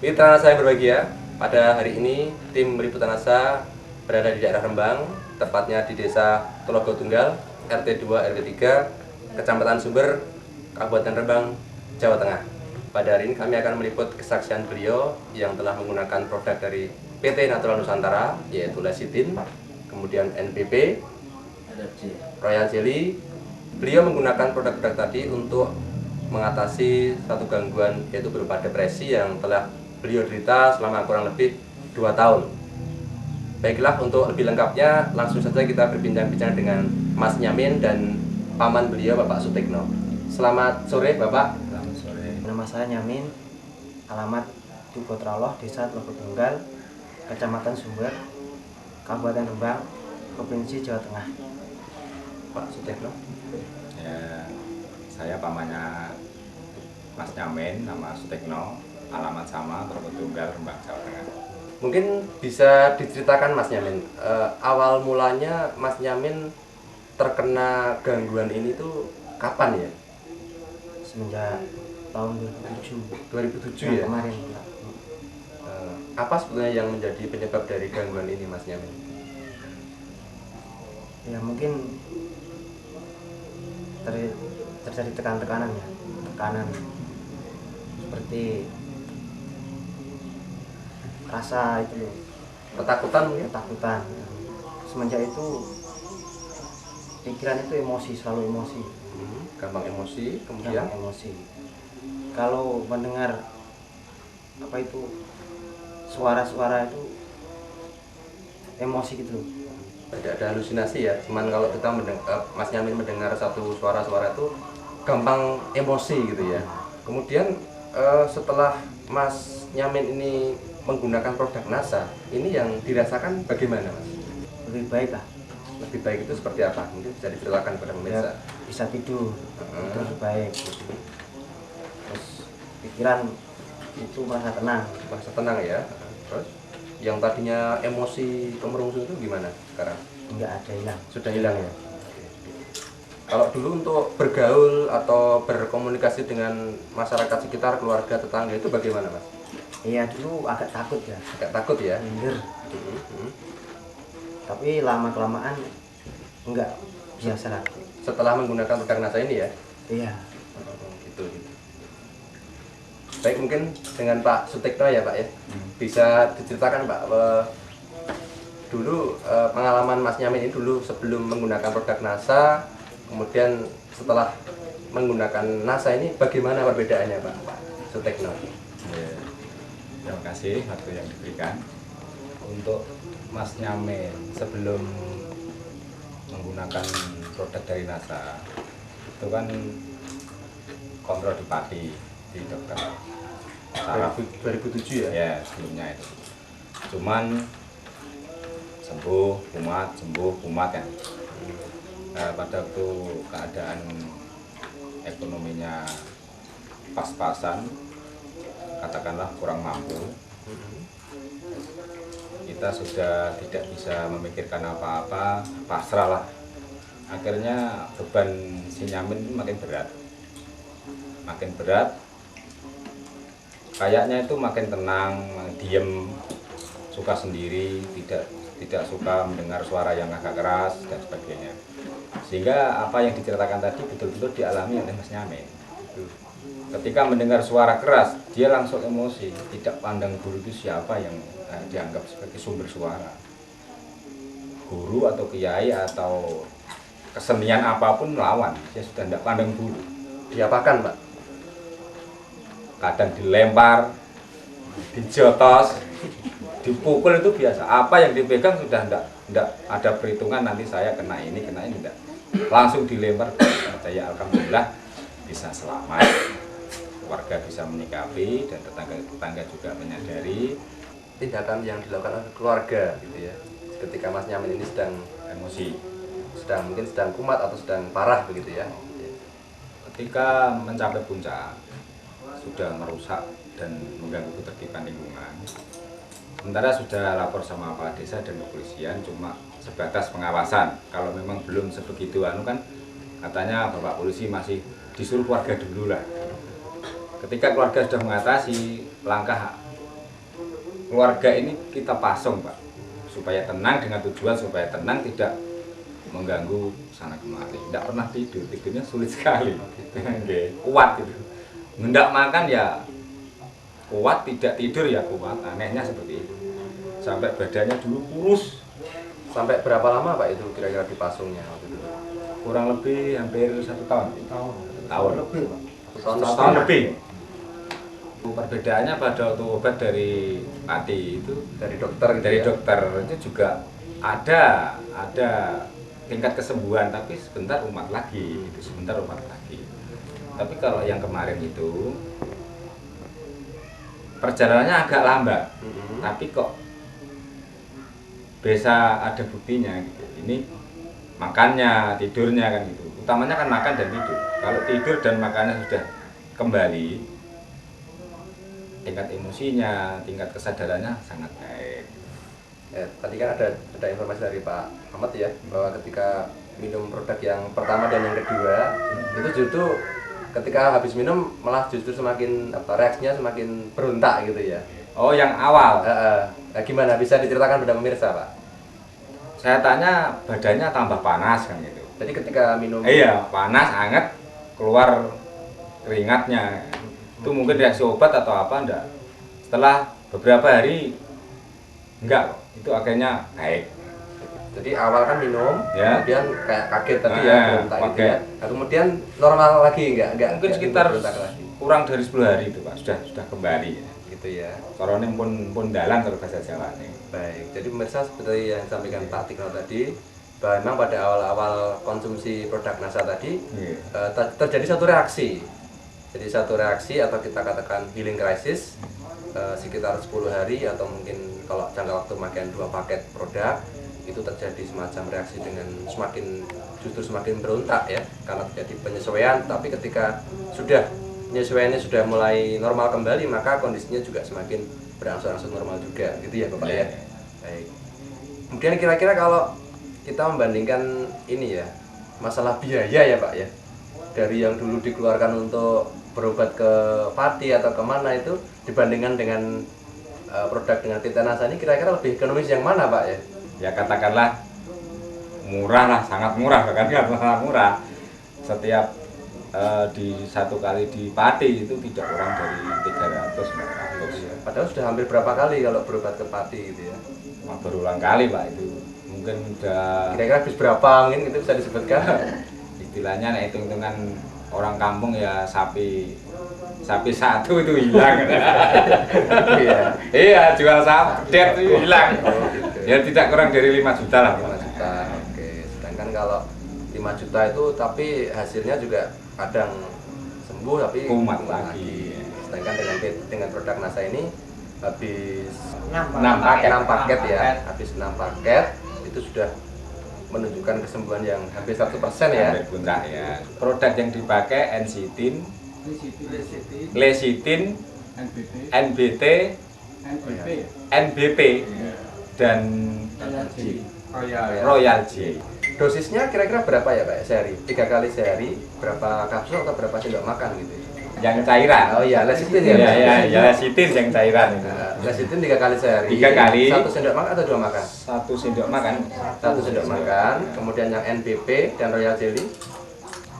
Mitra NASA yang berbahagia, pada hari ini tim Liputan NASA berada di daerah Rembang, tepatnya di Desa Telogo Tunggal, RT 2 RW 3, Kecamatan Sumber, Kabupaten Rembang, Jawa Tengah. Pada hari ini kami akan meliput kesaksian beliau yang telah menggunakan produk dari PT Natural Nusantara, yaitu lecithin, kemudian NPP, Royal Jelly. Beliau menggunakan produk-produk tadi untuk mengatasi satu gangguan, yaitu berupa depresi yang telah beliau derita selama kurang lebih 2 tahun. Baiklah, untuk lebih lengkapnya langsung saja kita berbincang-bincang dengan Mas Nyamin dan paman beliau, Bapak Sutikno. Selamat sore, Bapak. Selamat sore. Nama saya Nyamin, alamat di Kotraloh, Desa Telogo Tunggal, Kecamatan Sumber, Kabupaten Rembang, Provinsi Jawa Tengah. Pak Sutikno. Ya, saya pamannya Mas Nyamin, nama Sutikno, alamat sama, Telogo Tunggal, Rembang, Jawa Tengah. Mungkin bisa diceritakan Mas Nyamin, awal mulanya Mas Nyamin terkena gangguan ini tuh kapan ya? Semenjak tahun 2007. 2007 ya? Kemarin. Apa sebetulnya yang menjadi penyebab dari gangguan ini, Mas Nyamin? Ya mungkin terjadi tekanan ya, tekanan seperti rasa itu loh, Ketakutan mungkin? ketakutan. Semenjak itu pikiran itu emosi, selalu emosi, Gampang emosi, kemudian gampang emosi. Kalau mendengar apa itu suara-suara itu emosi gitu loh. ada halusinasi ya. Cuman kalau kita Mas Nyamin mendengar satu suara-suara itu gampang emosi gitu ya. Kemudian setelah Mas Nyamin ini menggunakan produk NASA, ini yang dirasakan bagaimana, Mas? Lebih baik lah, Lebih baik itu seperti apa? Mungkin bisa diceritakan kepada ya, pemirsa. bisa tidur, tidur lebih baik. Terus pikiran itu merasa tenang. Merasa tenang ya. Terus yang tadinya emosi kemerungsung itu gimana sekarang? Enggak ada hilang. Sudah hilang ya. Kalau dulu untuk bergaul atau berkomunikasi dengan masyarakat sekitar, keluarga, tetangga itu bagaimana, Mas? Iya, dulu agak takut ya, Agak takut ya. minder. Tapi lama kelamaan enggak, biasa lah. Setelah menggunakan produk NASA ini ya. Iya. Gitu. Baik, mungkin dengan Pak Sutikno ya, Pak ya. Bisa diceritakan, Pak, dulu pengalaman Mas Nyamin ini dulu sebelum menggunakan produk NASA, kemudian setelah menggunakan NASA ini bagaimana perbedaannya, Pak Sutikno? Ya, terima kasih waktu yang diberikan. Untuk Mas Nyamin sebelum menggunakan produk dari NASA itu kan kontrol di Pati di dokter saraf 2007 ya? ya sebelumnya itu. Cuman sembuh kumat kan. Pada waktu keadaan ekonominya pas-pasan, katakanlah kurang mampu, kita sudah tidak bisa memikirkan apa-apa, pasrah lah. Akhirnya beban si Nyamin itu makin berat, kayaknya itu makin tenang, diem, suka sendiri, tidak suka mendengar suara yang agak keras dan sebagainya. Sehingga apa yang diceritakan tadi betul-betul dialami oleh Mas Nyamin. Ketika mendengar suara keras, dia langsung emosi, tidak pandang dulu itu siapa yang dianggap sebagai sumber suara. Guru atau kiai atau kesenian apapun melawan, dia sudah tidak pandang dulu. Diapakan, Pak? Kadang dilempar, dijotos, dipukul itu biasa. Apa yang dipegang sudah tidak ada perhitungan nanti saya kena ini tidak. Langsung dilempar. Saya alhamdulillah bisa selamat. Warga bisa menyikapi dan tetangga juga menyadari Tindakan yang dilakukan oleh keluarga gitu ya. Ketika Mas Nyamin ini sedang emosi. mungkin sedang kumat atau sedang parah begitu ya. Ketika mencapai puncak sudah merusak dan mengganggu ketertiban lingkungan. Sementara sudah lapor sama Kepala Desa dan kepolisian, cuma sebatas pengawasan. Kalau memang belum sebegitu kan katanya Bapak Polisi masih disuruh keluarga dulu lah. Ketika keluarga sudah mengatasi, langkah keluarga ini kita pasung Pak, supaya tenang, dengan tujuan supaya tenang, tidak mengganggu sana kemari. Tidak pernah tidur, tidurnya sulit sekali. Kuat gitu. Hendak makan ya kuat, tidak tidur ya kuat. Anehnya seperti itu. Sampai badannya dulu kurus. Sampai berapa lama Pak itu kira-kira dipasungnya waktu itu? Kurang lebih hampir 1 tahun. Tahun lebih, Pak. Setahun lebih. Perbedaannya pada waktu obat dari Pati itu, Dari dokter gitu dari ya? dokter itu juga ada tingkat kesembuhan, tapi sebentar umat lagi, sebentar umat lagi. Tapi kalau yang kemarin itu perjalanannya agak lambat, tapi kok bisa ada buktinya gitu. Ini makannya, tidurnya kan gitu. Utamanya kan makan dan tidur. Kalau tidur dan makannya sudah kembali, tingkat emosinya, tingkat kesadarannya sangat baik. Ya, tadi kan ada informasi dari Pak Ahmad ya, bahwa ketika minum produk yang pertama dan yang kedua itu justru ketika habis minum malah justru semakin reaksinya semakin berontak gitu ya. Oh, yang awal. Nah, gimana bisa diceritakan pada pemirsa Pak? Saya tanya badannya tambah panas kan gitu. Jadi ketika minum Iya, panas, hangat, keluar keringatnya. Itu mungkin reaksi obat atau apa enggak. Setelah beberapa hari enggak kok. Itu akhirnya baik. Jadi awal kan minum, Ya. kemudian kayak kaget tadi Nah, ya, berontak gitu kaget. ya. Nah, kemudian normal lagi enggak Mungkin sekitar berontak lagi. kurang dari 10 hari itu Pak, sudah kembali. Gitu ya. Kalau ini pun dalam kalau bahasa Jawa nih. Baik, jadi pemirsa seperti yang disampaikan Pak Tikno tadi, bahwa memang pada awal-awal konsumsi produk NASA tadi Iya. terjadi satu reaksi. Jadi satu reaksi atau kita katakan healing crisis sekitar 10 hari atau mungkin kalau jangka waktu pemakaian 2 paket produk itu terjadi semacam reaksi dengan justru semakin berontak ya, karena terjadi penyesuaian. Tapi ketika penyesuaiannya sudah mulai normal kembali, maka kondisinya juga semakin berangsur-angsur normal juga gitu ya Bapak ya. Baik. Kemudian kira-kira kalau kita membandingkan ini ya, masalah biaya ya Pak ya, dari yang dulu dikeluarkan untuk berobat ke Pati atau kemana itu dibandingkan dengan produk dengan Tita NASA ini, kira-kira lebih ekonomis yang mana Pak ya? Ya katakanlah murah lah, sangat murah, bahkan sangat murah. Setiap di satu kali di Pati itu tidak kurang dari 300-400. Padahal sudah hampir berapa kali kalau berobat ke Pati gitu ya? Berulang kali Pak itu. Mungkin udah Kira-kira habis berapa mungkin itu bisa disebutkan? istilahnya nah, hitung-hitungan orang kampung ya sapi satu itu hilang. Iya. Iya, jual sapi itu hilang. Oh, gitu. Ya tidak kurang dari 5 juta lah. 5 juta. Oke. Sedangkan kalau 5 juta itu tapi hasilnya juga kadang sembuh tapi Kumat lagi. Sedangkan dengan produk NASA ini habis 6 paket ya. Habis 6 paket itu sudah menunjukkan kesembuhan yang hampir 100% ya. Hampir puncak ya. Produk yang dipakai N-Sitin, Lecitin, NBT, NBP, dan Royal J. Dosisnya kira-kira berapa ya Pak sehari? 3 kali sehari, berapa kapsul atau berapa sendok makan gitu? Yang cairan. Oh iya, lecitin ya. Ya, Lecitin yang cairan itu. Lecitin 3 kali sehari. 3 kali. 1 sendok makan atau 2 makan? 1 sendok makan. 1 sendok makan. Kemudian yang NBP dan Royal Jelly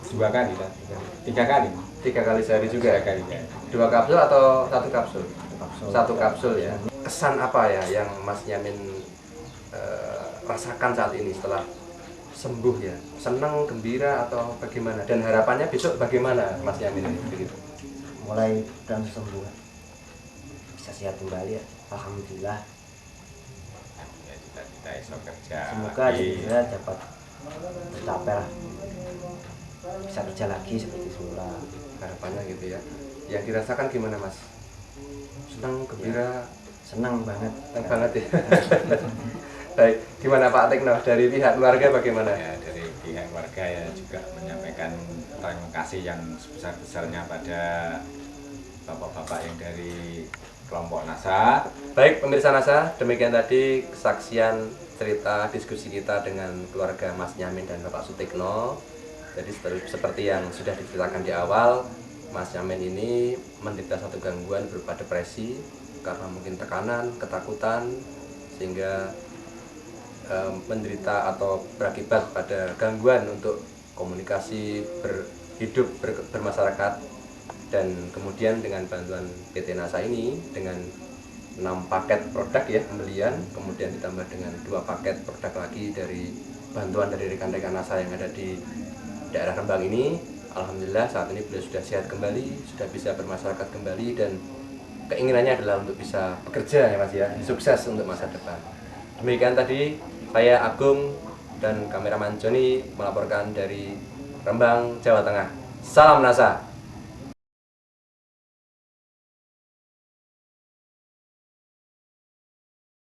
2 kali kan? 3 kali. 3 kali sehari juga. 3 kali ya. 2 kapsul atau 1 kapsul? Kapsul. 1 kapsul ya. Kesan apa ya yang Mas Yamin rasakan saat ini setelah sembuh ya? Senang, gembira atau bagaimana? Dan harapannya besok bagaimana Mas Yamin ini begitu? Mulai berangsur sembuh, bisa sehat kembali ya, alhamdulillah. Ya cita-cita esok kerja. Semoga cita-cita dapat tercapai lah, bisa kerja lagi seperti semula. Harapannya gitu ya. Yang dirasakan gimana Mas? Senang, gembira? Senang banget. Senang banget ya. Baik, gimana Pak Tikno dari pihak keluarga bagaimana? Ya, dari pihak keluarga ya juga menyampaikan terima kasih yang sebesar-besarnya pada bapak-bapak yang dari kelompok NASA. Baik pemirsa NASA, demikian tadi kesaksian cerita diskusi kita dengan keluarga Mas Yamin dan Bapak Sutikno. Jadi seperti yang sudah diceritakan di awal, Mas Yamin ini menderita satu gangguan berupa depresi karena mungkin tekanan, ketakutan, sehingga menderita atau berakibat pada gangguan untuk komunikasi, berhidup, bermasyarakat. Dan kemudian dengan bantuan PT NASA ini, dengan 6 paket produk ya pembelian, kemudian ditambah dengan 2 paket produk lagi dari bantuan dari rekan-rekan NASA yang ada di daerah Rembang ini, alhamdulillah saat ini beliau sudah sehat kembali, sudah bisa bermasyarakat kembali, dan keinginannya adalah untuk bisa bekerja ya Mas ya, sukses untuk masa depan. Demikian tadi saya Agung dan kameraman Joni melaporkan dari Rembang, Jawa Tengah. Salam NASA.